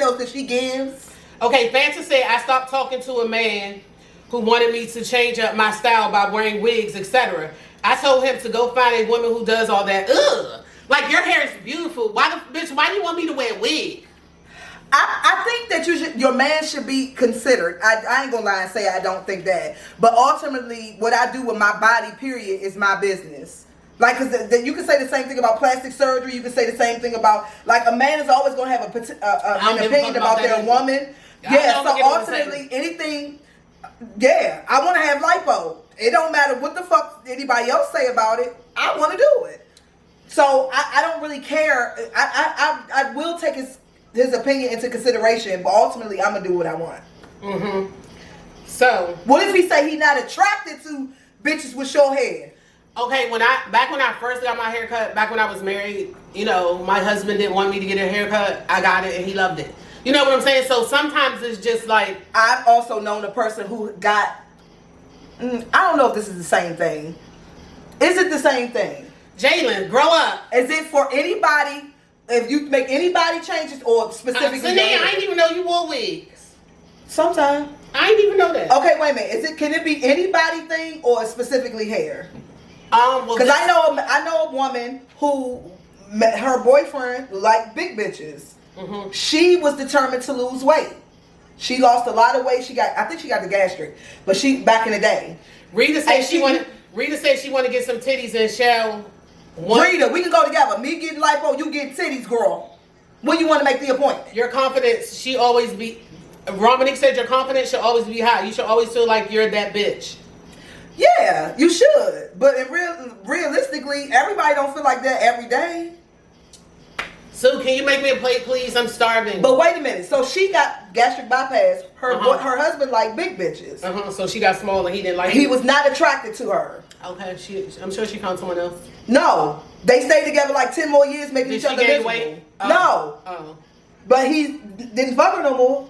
details that she gives. Okay, Fanta said, I stopped talking to a man who wanted me to change up my style by wearing wigs, etc. I told him to go find a woman who does all that. Ugh. Like, your hair is beautiful. Why do you want me to wear a wig? I think that your man should be considered. I ain't gonna lie and say I don't think that. But ultimately, what I do with my body, period, is my business. Like, cause you can say the same thing about plastic surgery. You can say the same thing about, like, a man is always gonna have an opinion about their woman. Yeah, so ultimately, anything, yeah, I want to have lipo. It don't matter what the fuck anybody else say about it. I want to do it. So I don't really care. I will take his opinion into consideration, but ultimately I'm gonna do what I want. Mm-hmm. So what if he say he not attracted to bitches with short hair? Okay, back when I first got my hair cut, back when I was married, you know, my husband didn't want me to get a haircut. I got it and he loved it. You know what I'm saying? So sometimes it's just like, I've also known a person who got, I don't know if this is the same thing. Is it the same thing? Jalen, grow up. Is it for anybody? If you make anybody changes or specifically? I didn't even know you wore wigs. Sometimes. I didn't even know that. Okay, wait a minute. Can it be anybody thing or specifically hair? Well, because I know a woman who met her boyfriend liked big bitches. Mm-hmm. She was determined to lose weight. She lost a lot of weight. I think she got the gastric, but she back in the day. Rita said she wanted to get some titties and shell. Rita, we can go together. Me getting lipo, you getting titties, girl. When you want to make the appointment? Your confidence, Romanique said your confidence should always be high. You should always feel like you're that bitch. Yeah, you should. But realistically, everybody don't feel like that every day. So can you make me a plate, please? I'm starving. But wait a minute. So she got gastric bypass. Her husband liked big bitches. So she got small and he didn't like it. He was not attracted to her. Okay, I'm sure she found someone else. No, they stayed together like 10 more years, making each other miserable. Weight? No. But he didn't fuck her no more.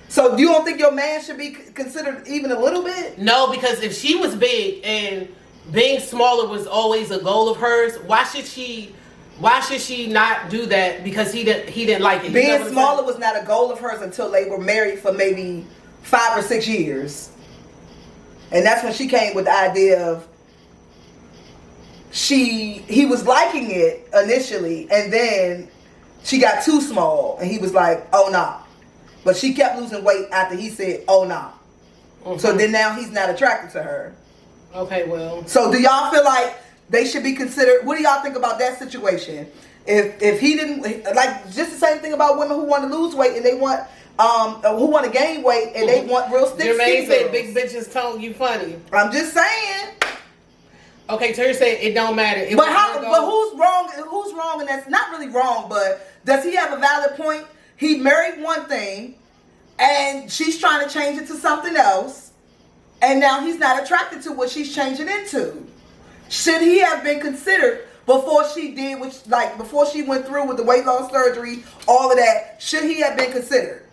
So you don't think your man should be considered even a little bit? No, because if she was big and being smaller was always a goal of hers, why should she not do that because he didn't like it? Being smaller was not a goal of hers until they were married for maybe 5 or 6 years. And that's when she came with the idea of he was liking it initially, and then she got too small and he was like, oh nah. But she kept losing weight after he said, oh nah. Mm-hmm. So then now he's not attracted to her. Okay, well. So do y'all feel like they should be considered? What do y'all think about that situation? If he didn't, like, just the same thing about women who want to lose weight and they want who want to gain weight and they want real skinny girls. Jermaine said big bitches told you funny. I'm just saying. Okay, Terry said it don't matter. But who's wrong? Who's wrong? And that's not really wrong. But does he have a valid point? He married one thing, and she's trying to change it to something else, and now he's not attracted to what she's changing into. Should he have been considered before she did, before she went through with the weight loss surgery, all of that? Should he have been considered?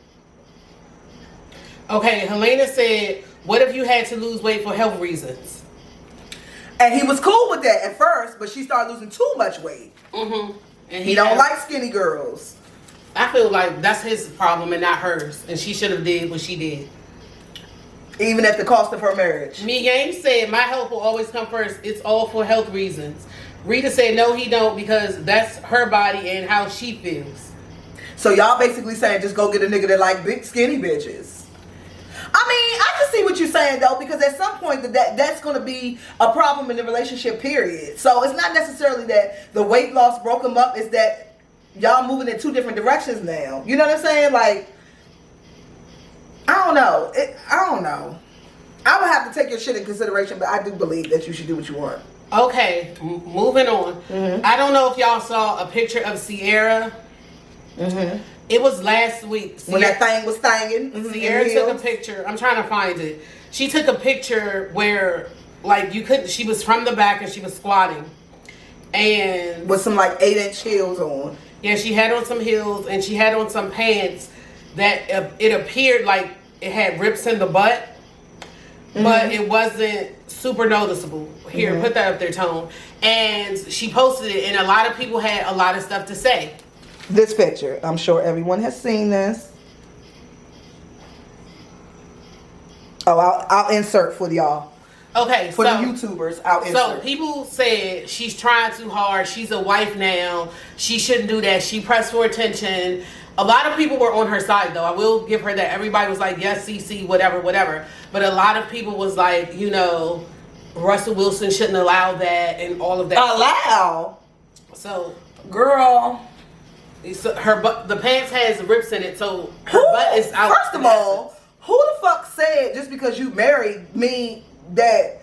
Okay, Helena said, what if you had to lose weight for health reasons? And he was cool with that at first, but she started losing too much weight. Mm-hmm. And he don't like skinny girls. I feel like that's his problem and not hers. And she should have did what she did. Even at the cost of her marriage. Me Game said, my health will always come first. It's all for health reasons. Rita said, no, he don't, because that's her body and how she feels. So y'all basically saying just go get a nigga that like big skinny bitches. I mean, I can see what you're saying though, because at some point that's going to be a problem in the relationship, period. So it's not necessarily that the weight loss broke them up. It's that y'all moving in two different directions now. You know what I'm saying? Like, I don't know. I don't know. I would have to take your shit in consideration, but I do believe that you should do what you want. Okay, moving on. Mm-hmm. I don't know if y'all saw a picture of Sierra. Mm-hmm. It was last week. When that thing was thanging. Mm-hmm. Sierra took a picture. I'm trying to find it. She took a picture where, like, you couldn't. She was from the back and she was squatting, and with some like 8-inch heels on. Yeah, she had on some heels and she had on some pants that it appeared like it had rips in the butt, mm-hmm. but it wasn't super noticeable. Here, mm-hmm. put that up there, Tone. And she posted it, and a lot of people had a lot of stuff to say. this picture. I'm sure everyone has seen this. Oh, I'll insert for y'all. Okay, for the YouTubers, I'll insert. So people said she's trying too hard. She's a wife now. She shouldn't do that. She pressed for attention. A lot of people were on her side, though. I will give her that. Everybody was like, yes, CC, whatever, whatever. But a lot of people was like, you know, Russell Wilson shouldn't allow that and all of that. Allow? So, girl, her butt, the pants has rips in it, so her butt is out. First of all, who the fuck said just because you married me that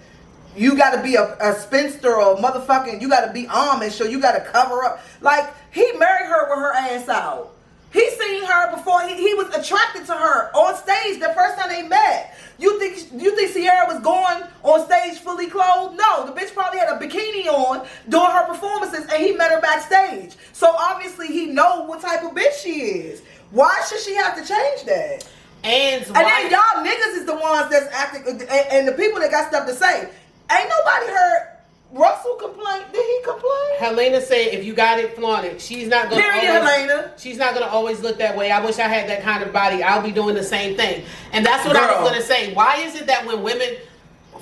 you got to be a spinster or motherfucking, you got to be Amish or you got to cover up? Like, he married her with her ass out. He seen her before he was attracted to her on stage the first time they met. You think Sierra was going on stage fully clothed? No, the bitch probably had a bikini on during her performances and he met her backstage. So obviously he know what type of bitch she is. Why should she have to change that? And then y'all niggas is the ones that's acting, and the people that got stuff to say. Ain't nobody heard Russell complain. Did he complain? Helena said, "If you got it, flaunt it." She's not gonna. Helena. She's not gonna always look that way. I wish I had that kind of body. I'll be doing the same thing, and that's what I was gonna say. Why is it that when women,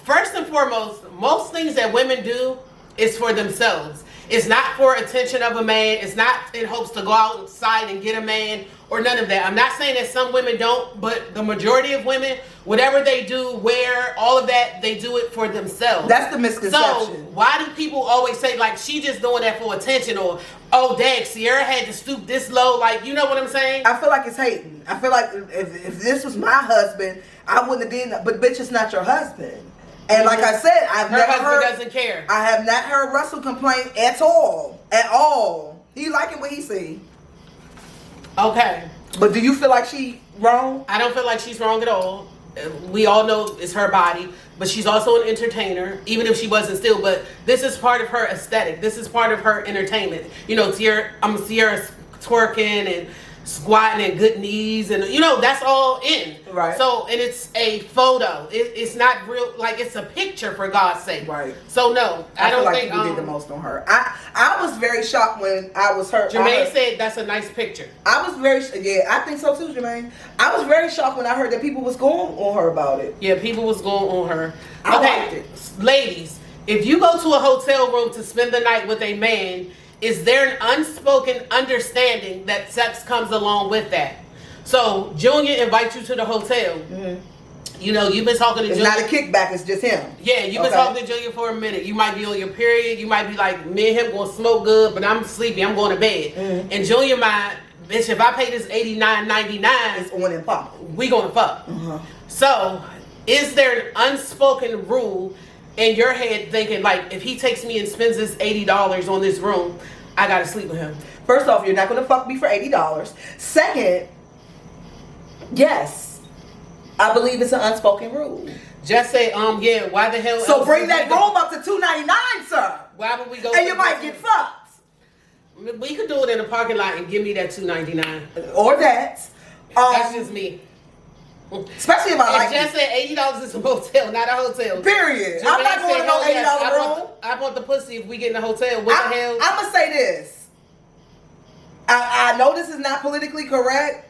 first and foremost, most things that women do is for themselves. It's not for attention of a man. It's not in hopes to go outside and get a man or none of that. I'm not saying that some women don't, but the majority of women, whatever they do, wear, all of that, they do it for themselves. That's the misconception. So why do people always say, like, she just doing that for attention, or, oh, dang, Sierra had to stoop this low? Like, you know what I'm saying? I feel like it's hating. I feel like if this was my husband, I wouldn't have done that. But bitch, it's not your husband. And like I said, her husband doesn't care. I have not heard Russell complain at all. At all. He liking what he see. Okay. But do you feel like she wrong? I don't feel like she's wrong at all. We all know it's her body, but she's also an entertainer, even if she wasn't still. But this is part of her aesthetic. This is part of her entertainment. You know, Sierra's twerking and squatting and good knees, and you know, that's all in. Right. So, and it's a photo. It's not real, like, it's a picture, for God's sake. Right. So no, I don't think you did the most on her. I was very shocked when I was hurt. Jermaine said that's a nice picture. I was I think so too, Jermaine. I was very shocked when I heard that people was going on her about it. Yeah, people was going on her. I liked it. Ladies, if you go to a hotel room to spend the night with a man, is there an unspoken understanding that sex comes along with that? So Junior invites you to the hotel. Mm-hmm. You know, you've been talking to Junior. It's not a kickback, it's just him. Yeah, you've been talking to Junior for a minute. You might be on your period. You might be like, me and him gonna smoke good, but I'm sleepy. I'm going to bed. Mm-hmm. And Junior might, bitch, if I pay this $89.99, it's on and pop. We gonna fuck. Mm-hmm. So, is there an unspoken rule in your head thinking, like, if he takes me and spends this $80 on this room, I gotta sleep with him? First off, you're not gonna fuck me for $80. Second, yes, I believe it's an unspoken rule. Just say, yeah, why the hell? So bring that room up to $299, sir. Why would we go? And you might get fucked. We could do it in the parking lot and give me that $299. Or that. That's just me. Especially if I like just said $80 is a motel, not a hotel. Period. I'm not going to no $80 room. I want the pussy if we get in the hotel. What the hell? I'm going to say this. I know this is not politically correct,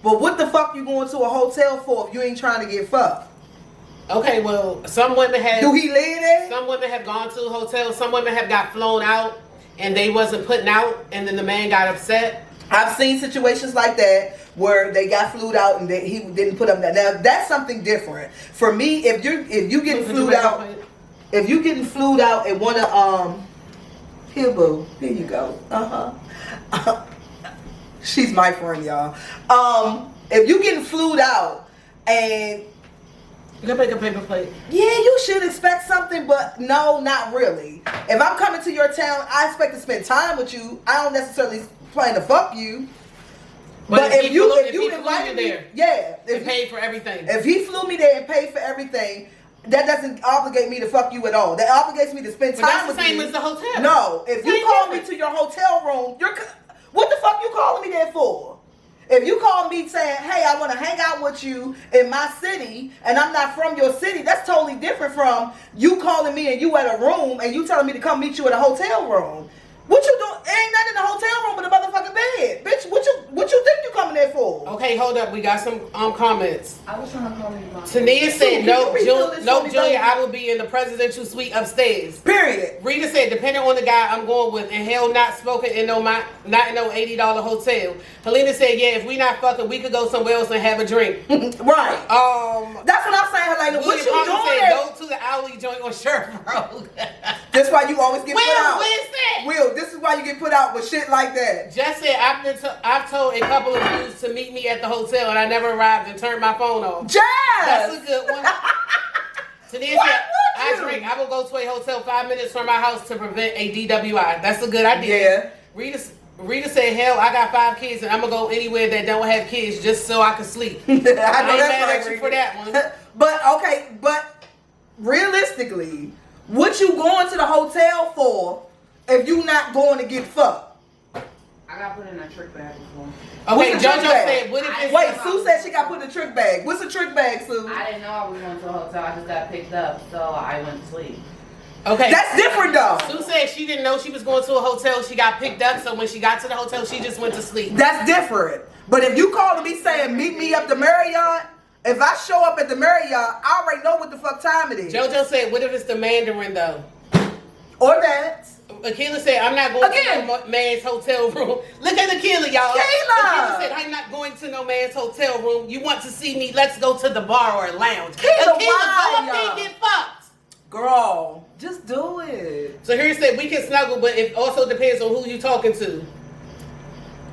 but what the fuck you going to a hotel for if you ain't trying to get fucked? Okay, well, some women have... Do he live there? Some women have gone to a hotel. Some women have got flown out and they wasn't putting out, and then the man got upset. I've seen situations like that where they got flued out and he didn't put up that. Now that's something different. For me, if you getting flued out, and wanna here boo, here you go. She's my friend, y'all. If you getting flued out and you can make a paper plate. Yeah, you should expect something, but no, not really. If I'm coming to your town, I expect to spend time with you. I don't necessarily plan to fuck you. But if you invited me there, yeah, if he paid for everything. If he flew me there and paid for everything, that doesn't obligate me to fuck you at all. That obligates me to spend time with you. That's the same as the hotel. No, if you call me to your hotel room, what the fuck you calling me there for? If you call me saying, hey, I want to hang out with you in my city, and I'm not from your city, that's totally different from you calling me and you at a room and you telling me to come meet you at a hotel room. What you doing? Ain't nothing in the hotel room but a motherfucking bed. Bitch, what you think you coming there for? Okay, hold up. We got some comments. I was trying to call you. Tania said, no, Junior, Junior, I will be in the presidential suite upstairs. Period. Rita said, depending on the guy I'm going with, and hell not smoking in no $80 hotel. Helena said, yeah, if we not fucking, we could go somewhere else and have a drink. Right. That's what I'm saying, Helena. What you doing said, there? go to the alley joint on Sherman Road. That's why you always get put out. Where's that? Will, this is why you get put out with shit like that. Jess said, I've told a couple of dudes to meet me at the hotel and I never arrived and turned my phone off. Jess! That's a good one. Tania said, I will go to a hotel 5 minutes from my house to prevent a DWI. That's a good idea. Yeah. Rita said, hell, I got 5 kids and I'm going to go anywhere that don't have kids just so I can sleep. I know ain't that's mad right, at you Rita. for that one. but realistically, what you going to the hotel for if you not going to get fucked? I got put in a trick bag before. Okay, What's a JoJo trick bag? said, what if it's... Wait, Sue said she got put in a trick bag. What's a trick bag, Sue? I didn't know I was going to a hotel. I just got picked up, so I went to sleep. Okay. That's different though. Sue said she didn't know she was going to a hotel. She got picked up, so when she got to the hotel, she just went to sleep. That's different. But if you call me saying meet me up the Marriott, if I show up at the Marriott, I already know what the fuck time it is. JoJo said, what if it's the Mandarin though? Or that. Akila said, I'm not going to no man's hotel room. Look at Akila, y'all. Akila said, I'm not going to no man's hotel room. You want to see me? Let's go to the bar or lounge. Akila, go up there and get fucked. Girl, just do it. So here it said, we can snuggle, but it also depends on who you talking to.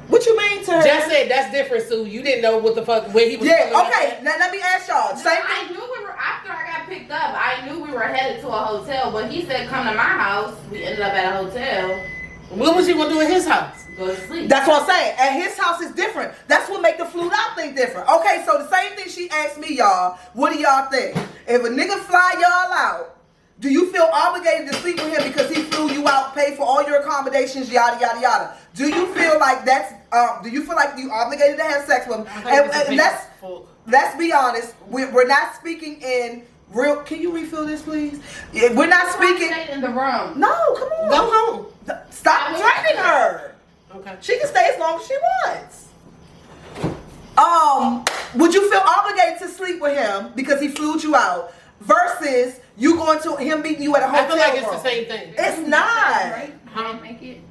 What you mean to her? Just said, that's different, Sue. You didn't know what the fuck, where he was Yeah, okay. Now let me ask y'all. Same thing. I knew we were, after I got picked up, I knew we were headed to a hotel, but he said come to my house. We ended up at a hotel. What was you going to do at his house? Go to sleep. That's what I'm saying. At his house is different. That's what make the flued out thing different. Okay, so the same thing she asked me, y'all. What do y'all think? If a nigga fly y'all out, do you feel obligated to sleep with him because he flew you out, paid for all your accommodations, yada yada yada? Do you feel like that's? Do you feel like you obligated to have sex with him? And let's be honest. We're not speaking in real. Can you refill this, please? We're not speaking in the room. No, come on. Go home. Stop threatening her. Okay. She can stay as long as she wants. Would you feel obligated to sleep with him because he flew you out versus you going to him meeting you at a hotel I feel like it's room? the same thing. It's not. Huh? Make it.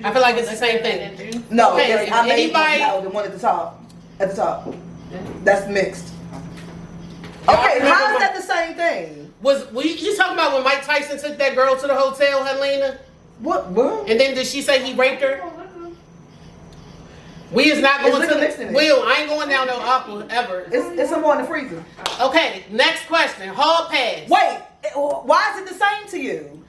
I feel like it's the same thing. No, Okay, I made anybody- the one at the top. At the top. That's mixed. Y'all Okay, remember how is my- that the same thing? You talking about when Mike Tyson took that girl to the hotel, Helena? What? And then did she say he raped her? We is not going liquor mixed in to it? Will, I ain't going down no aqua ever. It's some more in the freezer. Okay, next question. Hall pass. Wait, why is it the same to you?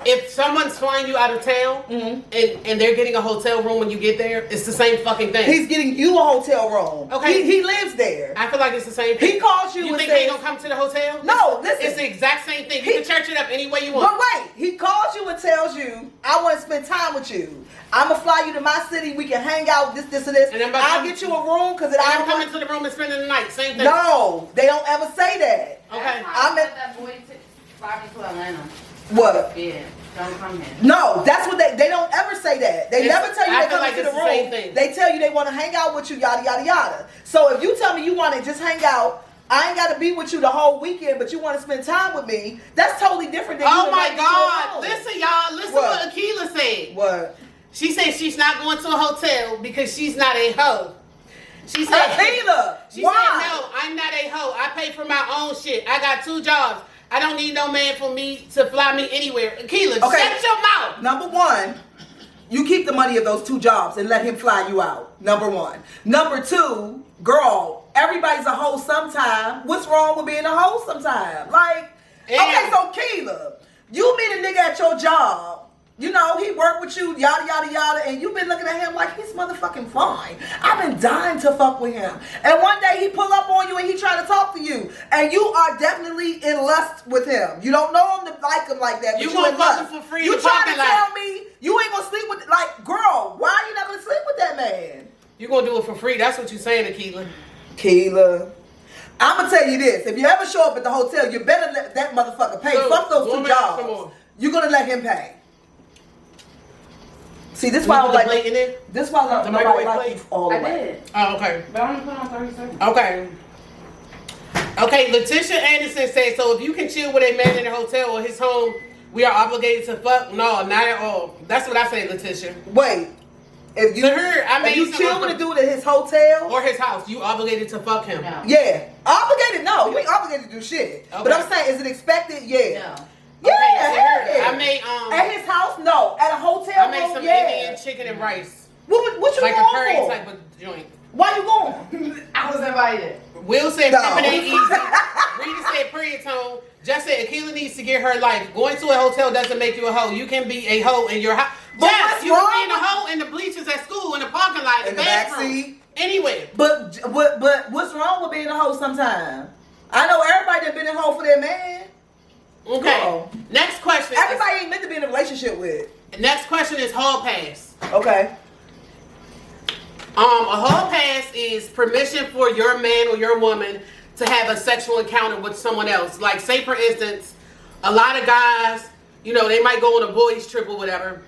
If someone's flying you out of town and they're getting a hotel room when you get there, it's the same fucking thing. He's getting you a hotel room. Okay. He lives there. I feel like it's the same thing. He calls you You and think says, they don't come to the hotel? No, listen. It's the exact same thing. You can church it up any way you want. But wait, he calls you and tells you, I want to spend time with you. I'm going to fly you to my city. We can hang out, this, and this. And I'll get you a room because I'm coming to the room and spending the night. Same thing. No, they don't ever say that. Okay. I met that boy fly me to Atlanta. What? Yeah, don't come here. No, that's what they don't ever say that. They never tell you I they feel come like to it's the the room. same thing. They tell you they want to hang out with you, yada, yada, yada. So if you tell me you want to just hang out, I ain't got to be with you the whole weekend, but you want to spend time with me, that's totally different than you Oh my inviting me to a God. room. Listen, y'all. Listen what Akila said. What? She said she's not going to a hotel because she's not a hoe. She said, Akila, she why? said, no, I'm not a hoe. I pay for my own shit. I got 2 jobs. I don't need no man for me to fly me anywhere. Akila, shut your mouth. Number one, you keep the money of those 2 jobs and let him fly you out. Number one. Number 2, girl, everybody's a hoe sometime. What's wrong with being a hoe sometime? Like, okay, so Keela, you meet a nigga at your job. You know, he worked with you, yada, yada, yada, and you've been looking at him like he's motherfucking fine. I've been dying to fuck with him. And one day he pull up on you and he try to talk to you. And you are definitely in lust with him. You don't know him to like him like that, but You you gonna in fuck lust. him for free in You the trying to parking tell lot. me you ain't gonna sleep with, like, girl, why are you not gonna sleep with that man? You gonna do it for free. That's what you're saying, Akila. Keela, I'm gonna tell you this. If you ever show up at the hotel, you better let that motherfucker pay. So, Fuck those 2 woman, come jobs. on. You're gonna let him pay. See, this why I don't like. Plate in there? This why I The don't microwave like plate? you all the I way. did. Oh, okay. But I'm gonna put on 30 seconds. Okay. Okay, Letitia Anderson says, so if you can chill with a man in a hotel or his home, we are obligated to fuck? No, not at all. That's what I say, Letitia. Wait, if you To her, I mean, if you chill with a dude at his hotel or his house, you obligated to fuck him. No. yeah, obligated. No, you ain't obligated to do shit. Okay. But I'm saying, is it expected? Yeah. No. Yeah, Okay, hell to her, yeah. I made At his house, no. At a hotel I made room, some yeah. Indian chicken and rice, What you like a going curry for? type of joint. Why you going? I was invited. Will said No. pimping ain't easy. Rita said period tone. Just said Akila needs to get her life. Going to a hotel doesn't make you a hoe. You can be a hoe in your house. But Yes, what's you can wrong be in a with- hoe in the bleachers at school, in the parking lot, In the bathroom, backseat? anywhere. But what's wrong with being a hoe sometimes? I know everybody that been in a hoe for their man. Okay. Girl. Next question. Everybody ain't meant to be in a relationship with. Next question is hall pass. Okay. A hall pass is permission for your man or your woman to have a sexual encounter with someone else. Like, say for instance, a lot of guys, you know, they might go on a boys trip or whatever.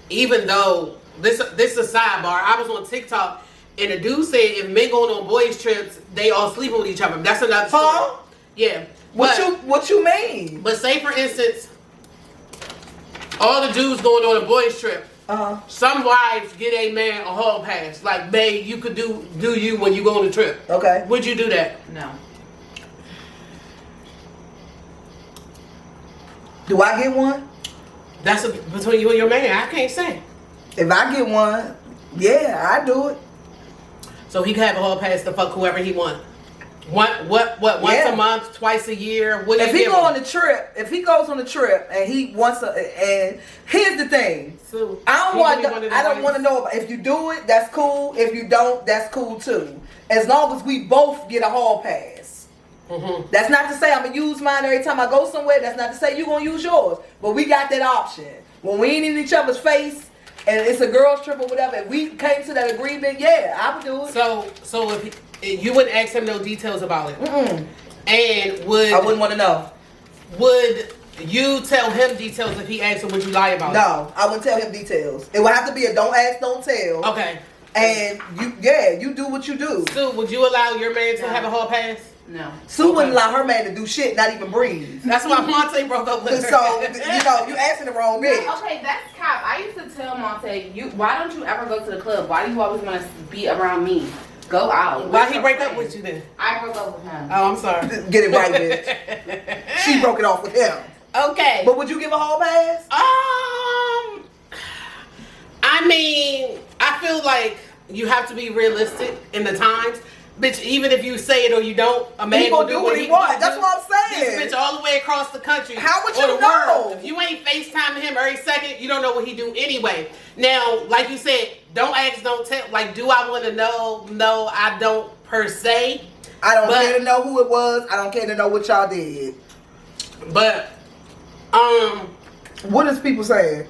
Even though this is a sidebar, I was on TikTok and a dude said if men going on boys trips, they all sleeping with each other. That's another story. Huh? Yeah. What you mean? But say for instance, all the dudes going on a boys trip. Some wives get a man a hall pass. Like, babe, you could do you when you go on the trip. Okay. Would you do that? No. Do I get one? That's between you and your man. I can't say. If I get one, yeah, I do it. So he can have a hall pass to fuck whoever he want. What? Once Yeah. a month, twice a year? What do If you he give go him? on the trip, if he goes on the trip and he wants to, and here's the thing, So, I he don't give me one of I don't them want to know about, if you do it, that's cool. If you don't, that's cool too. As long as we both get a hall pass. Mhm. That's not to say I'm gonna use mine every time I go somewhere. That's not to say you gonna use yours. But we got that option. When we ain't in each other's face and it's a girls trip or whatever, if we came to that agreement, yeah, I would do it. So if you wouldn't ask him no details about it, and I wouldn't want to know. would you tell him details if he asked, or would you lie about it? No, I wouldn't tell him details. It would have to be a don't ask, don't tell. Okay. And you do what you do. Sue, would you allow your man to No. have a hall pass? No. Sue wouldn't allow her man to do shit, not even breathe. That's why Monte broke up with her. So, you asking the wrong bitch. Okay, that's cap. I used to tell Monte, why don't you ever go to the club? Why do you always want to be around me? Go out. Why he break up with you then? I broke up with him. Oh, I'm sorry. Get it right, bitch. She broke it off with him. Okay. But would you give a hall pass? I mean, I feel like you have to be realistic in the times. Bitch, even if you say it or you don't, a man He will gonna do what he want. That's what I'm saying. This bitch all the way across the country. How would or you the know? world. If you ain't FaceTiming him every second, you don't know what he do anyway. Now, like you said, don't ask, don't tell. Like, do I want to know? No, I don't per se. I don't care to know who it was. I don't care to know what y'all did. But, What is people saying?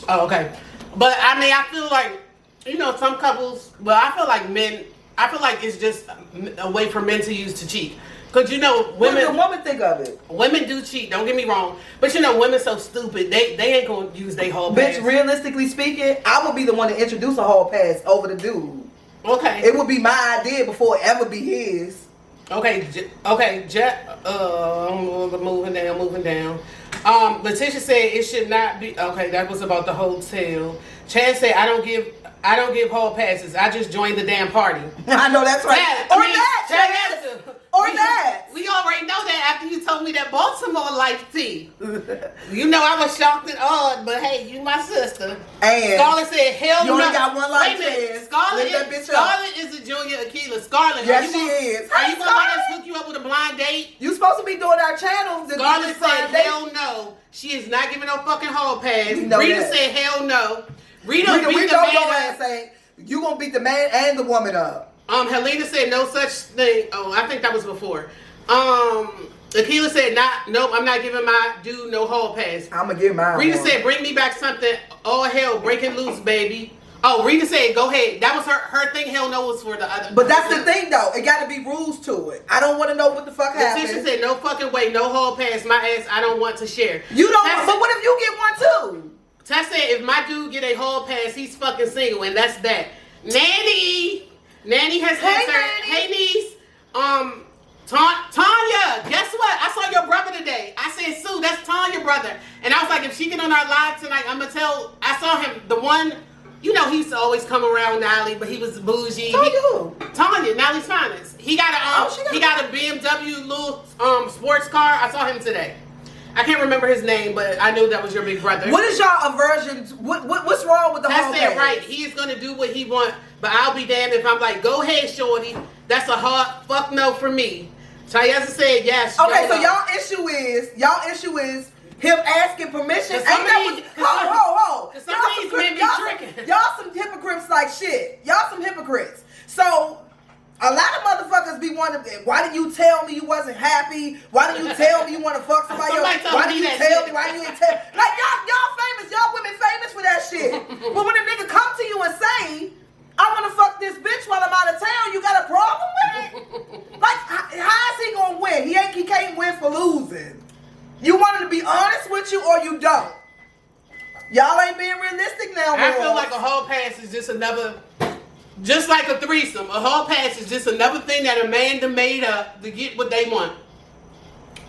oh, okay. But, I mean, I feel like, you know, some couples, but I feel like men, I feel like it's just a way for men to use to cheat. Because, you know, What does the woman think of it? women do cheat, don't get me wrong. But, you know, women so stupid, they ain't going to use their whole pass. Bitch, realistically speaking, I would be the one to introduce a hall pass over the dude. Okay. It would be my idea before it ever be his. Okay, I'm moving down. Letitia said it should not be. Okay, that was about the hotel. Chad said I don't give hall passes. I just joined the damn party. I know that's right. Chad, that. We already know that after you told me that Baltimore life tea. You know I was shocked and awed, but hey, you my sister. And Scarlett said, hell you no. only got one life, Wait a minute. Chaz. Scarlett Lift that bitch up. Scarlett is a junior Akila. Scarlett, Yes, are she you gonna, is. Are Hey, you gonna let us Scarlett. hook you up with a blind date? You supposed to be doing our channels. Scarlett said, hell no. She is not giving no fucking hall pass. We know Rita that. said, hell no. Rita we beat the know man your up. ass ain't. You gonna beat the man and the woman up. Helena said no such thing. Oh, I think that was before. Akila said, nope, I'm not giving my dude no hall pass. I'm gonna give mine. Rita one. said, bring me back something. Oh, hell, breaking loose, baby. Oh, Rita said, go ahead. That was her thing. Hell no was for the other. But that's the thing though. It gotta be rules to it. I don't want to know what the fuck Letitia happened. said, no fucking way, no hall pass. My ass, I don't want to share. You don't. That's But what if you get one too? Tess said if my dude get a hall pass, he's fucking single, and that's that. Nanny has answered. Nanny. Hey, niece. Tanya, guess what? I saw your brother today. I said, Sue, that's Tanya, brother. And I was like, if she get on our live tonight, I'm gonna tell. I saw him, the one. You know, he used to always come around Nally, but he was bougie. Tanya, Nally's finest. He got a BMW little sports car. I saw him today. I can't remember his name, but I knew that was your big brother. What is y'all aversion? What's wrong with the hall pass? That's it, right. He is gonna do what he want, but I'll be damned if I'm like, go ahead, shorty. That's a hard fuck no for me. Chayeza said yes. Okay, so y'all issue is him asking permission. Hold. Y'all some hypocrites like shit. Y'all some hypocrites. So a lot of motherfuckers be wondering, why didn't you tell me you wasn't happy? Why didn't you tell me you want to fuck somebody else? Why didn't you tell me? Why didn't you tell? Like y'all famous, y'all women famous for that shit. But when a nigga come to you and say, I want to fuck this bitch while I'm out of town, you got a problem with it? Like, how is he gonna win? He can't win for losing. You want him to be honest with you or you don't? Y'all ain't being realistic now, I feel like a hall pass is just another, just like a threesome. A hall pass is just another thing that a man done made up to get what they want.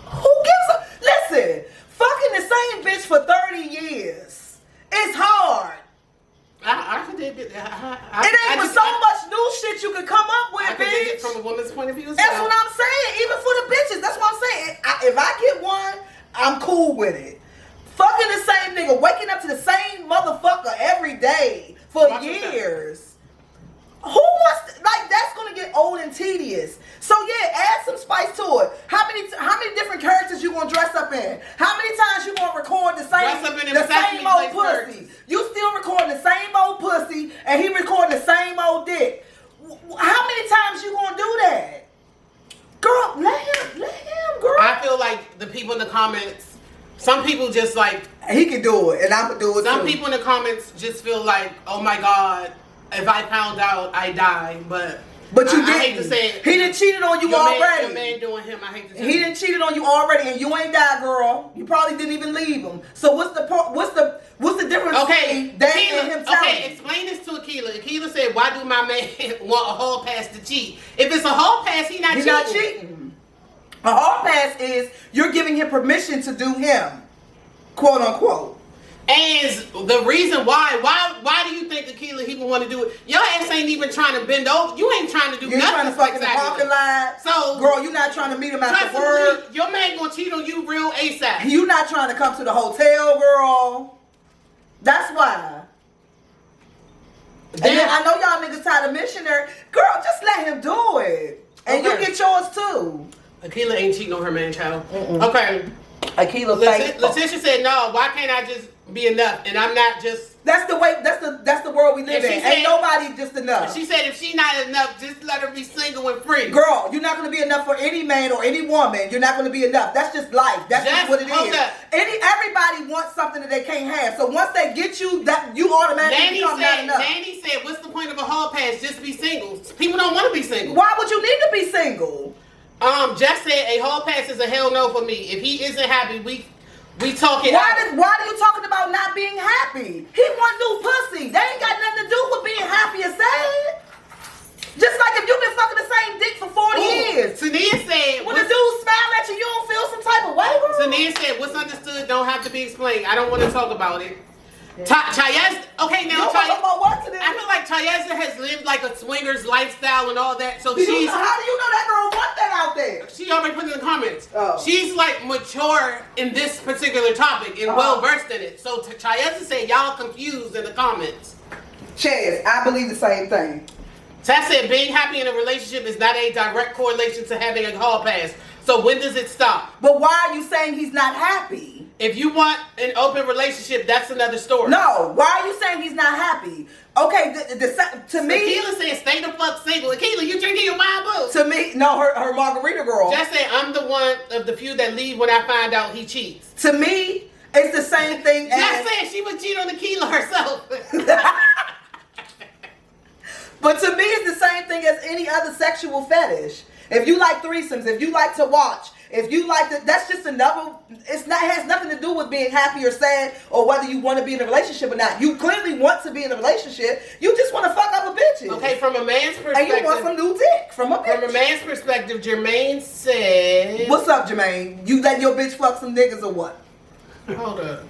Who gives a... Listen, fucking the same bitch for 30 years. It's hard. It ain't with so much new shit you can come up with, I can bitch. take it from a woman's point of view as That's well. what I'm saying. Even for the bitches, that's what I'm saying. If I get one, I'm cool with it. Fucking the same nigga, waking up to the same motherfucker every day for years. Who wants to, like, that's gonna get old and tedious. So yeah, add some spice to it. How many different characters you gonna dress up in? How many times you gonna record the same old pussy? You still recording the same old pussy, and he recording the same old dick. How many times you gonna do that? Girl, let him, girl. I feel like the people in the comments, some people just like, he can do it, and I'm gonna do it too. Some people in the comments just feel like, oh my God, if I found out, I die. But you didn't. I hate to say it. He done cheated on you already. Your man doing him. I hate to say He done cheated on you already, and you ain't died, girl. You probably didn't even leave him. So what's the difference between that and him telling? Okay, explain this to Akila. Akila said, why do my man want a hall pass to cheat? If it's a hall pass, he's not cheating. A hall pass is you're giving him permission to do him, quote unquote. And the reason why do you think Akila he would want to do it? Your ass ain't even trying to bend over. You ain't trying to do nothing. You trying to fuck in the parking lot. So, girl, you not trying to meet him after work. Your man gonna cheat on you real ASAP. You not trying to come to the hotel, girl. That's why. And then I know y'all niggas tired of missionary. Girl, just let him do it. And you get yours too. Akila ain't cheating on her man, child. Okay. Akila Letitia said, no, why can't I just be enough? And I'm not just... That's the way, that's the world we live in. Ain't nobody just enough. She said if she not enough, just let her be single and free. Girl, you're not going to be enough for any man or any woman. You're not going to be enough. That's just life. That's just what it is. Everybody wants something that they can't have. So once they get you, that you automatically become not enough. Nanny said, what's the point of a hall pass? Just be single. People don't want to be single. Why would you need to be single? Jess said a hall pass is a hell no for me. If he isn't happy, we talking. Why are you talking about not being happy? He want new pussy. They ain't got nothing to do with being happy or sad. Just like if you've been fucking the same dick for 40 years. Tania said when a dude smile at you, you don't feel some type of way, girl. Tania said what's understood don't have to be explained. I don't want to talk about it. Chayez, okay, now I feel like Chayeza has lived like a swinger's lifestyle and all that. So how do you know that girl want that out there? She already put it in the comments. Oh. She's like mature in this particular topic and well versed in it. So Chayeza said y'all confused in the comments. Chaz, I believe the same thing. Tess said being happy in a relationship is not a direct correlation to having a hall pass. So when does it stop? But why are you saying he's not happy? If you want an open relationship, that's another story. No, why are you saying he's not happy? Okay, to me... Akila said stay the fuck single. Akila, you drinking your wine, boo? To me, no, her margarita girl. Just say I'm the one of the few that leave when I find out he cheats. To me, it's the same thing as... Just saying she would cheat on Akila herself. But to me, it's the same thing as any other sexual fetish. If you like threesomes, if you like to watch, If you like that, that's just another. It has nothing to do with being happy or sad or whether you want to be in a relationship or not. You clearly want to be in a relationship. You just want to fuck other bitches. Okay, from a man's perspective. And you want some new dick from a bitch. From a man's perspective, Jermaine said. What's up, Jermaine? You let your bitch fuck some niggas or what? Hold up.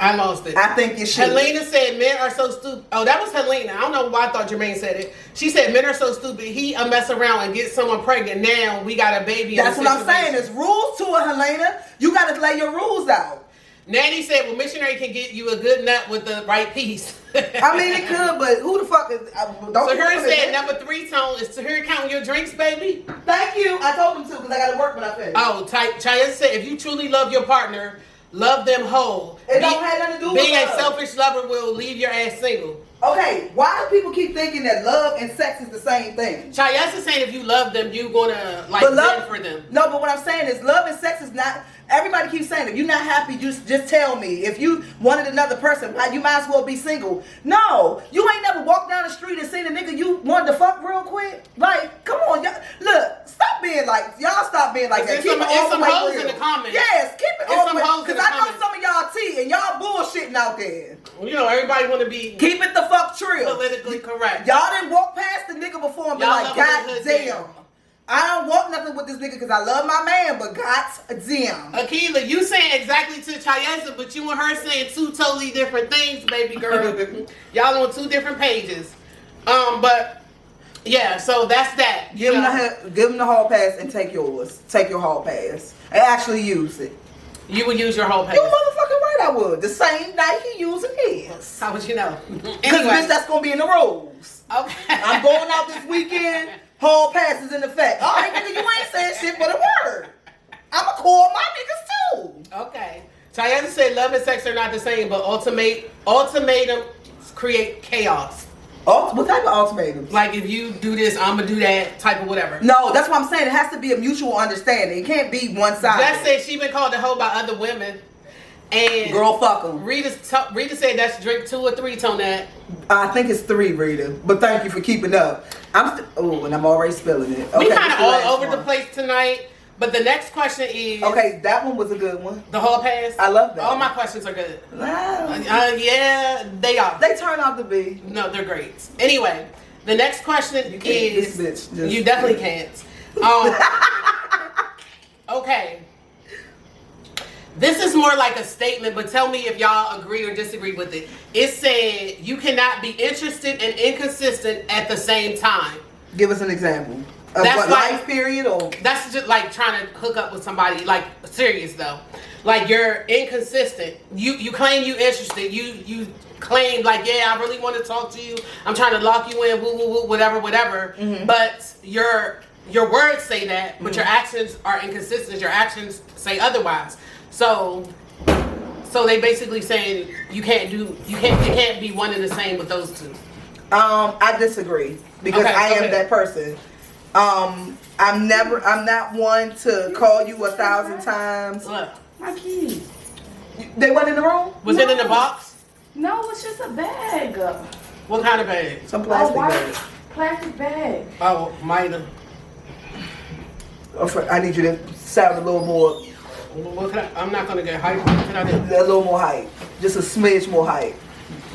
I lost it. I think you should. Helena said men are so stupid. Oh, that was Helena. I don't know why I thought Jermaine said it. She said men are so stupid. He mess around and get someone pregnant. Now we got a baby. That's what I'm saying. There's rules to it, Helena. You got to lay your rules out. Nanny said, well, missionary can get you a good nut with the right piece. I mean, it could, but who the fuck is... Don't Tahir said number 3 tone. Is Tahir counting your drinks, baby? Thank you. I told him to because I got to work when I finish. Oh, Chaya said, if you truly love your partner, love them whole. It don't have nothing to do with being a love. Selfish lover will leave your ass single. Okay, why do people keep thinking that love and sex is the same thing? Chaya is saying if you love them, you gonna like live for them. No, but what I'm saying is love and sex is not... Everybody keeps saying if you're not happy, just tell me. If you wanted another person, you might as well be single. No, you ain't never walked down the street and seen a nigga you wanted to fuck real quick. Like, come on, y'all. Look, stop being like stop being like that. Keep it all the way hoes real. in the comments. Yes, keep it all the way. Because I know comments. some of y'all tea and y'all bullshitting out there. You know, everybody want to be Keep it the fuck true. politically correct. Y'all didn't walk past the nigga before and be Y'all like, love a God good hood damn. damn. I don't want nothing with this nigga because I love my man, but God damn. Akila, you saying exactly to Chayesa, but you and her saying 2 totally different things, baby girl. Y'all on 2 different pages. But yeah, so that's that. Give him the hall pass and take yours. Take your hall pass and actually use it. You would use your whole pass. You motherfucking right, I would. The same night he using his. How would you know? Because Anyway, bitch, that's gonna be in the rules. okay. I'm going out this weekend. Hall pass is in effect. All right, nigga, you ain't saying shit but a word. I'ma call my niggas too. Okay. Chayesa said love and sex are not the same, but ultimatums create chaos. What type of ultimatums? Like if you do this, I'ma do that type of whatever. No, that's what I'm saying. It has to be a mutual understanding. It can't be one sided. Jess said she been called a hoe by other women. And girl, fuck them. Rita said that's drink 2 or 3 tone that. I think it's 3, Rita. But thank you for keeping up. And I'm already spilling it. Okay, We kind of all over one. the place tonight. But the next question is... Okay, that one was a good one. The hall pass? I love that. All my questions are good. Wow. Yeah, they are. They turn out to be. No, they're great. Anyway, the next question You can't, is... this bitch just... You definitely can't. Okay. This is more like a statement, but tell me if y'all agree or disagree with it. It said you cannot be interested and inconsistent at the same time. Give us an example. Of That's what, like- life period or... That's just like trying to hook up with somebody, like serious though. Like you're inconsistent. You claim you interested. You claim like, yeah, I really want to talk to you. I'm trying to lock you in, woo woo woo, whatever. Mm-hmm. But your words say that, but your actions are inconsistent. Your actions say otherwise. So they basically saying you can't be one and the same with those two. I disagree because Okay, I am okay. that person. I'm not one to call you 1,000 times. Look, My keys. They went in the room? was it in the box? No, it's just a bag. What kind of bag? Some plastic white bag. plastic bag. Oh, might have. I need you to sound a little more, What can I'm not gonna get hyped. What can I do? a little more height. Just a smidge more height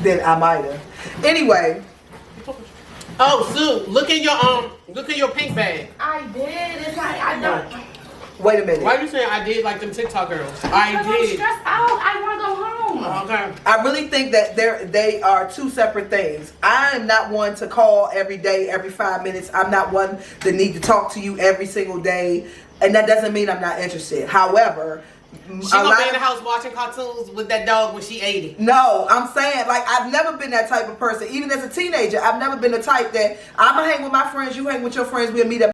than I might have. Anyway, Oh, Sue, look in your pink bag. I did. It's like I don't. wait a minute. Why you saying I did like them TikTok girls? I I'm did. stressed out. I want to go home. Okay. I really think that they are 2 separate things. I am not one to call every day, every 5 minutes. I'm not one that need to talk to you every single day. And that doesn't mean I'm not interested. However, She gonna be in the house watching cartoons with that dog when she 80. No, I'm saying, like, I've never been that type of person. Even as a teenager, I've never been the type that I'm going to hang with my friends, you hang with your friends, we'll meet up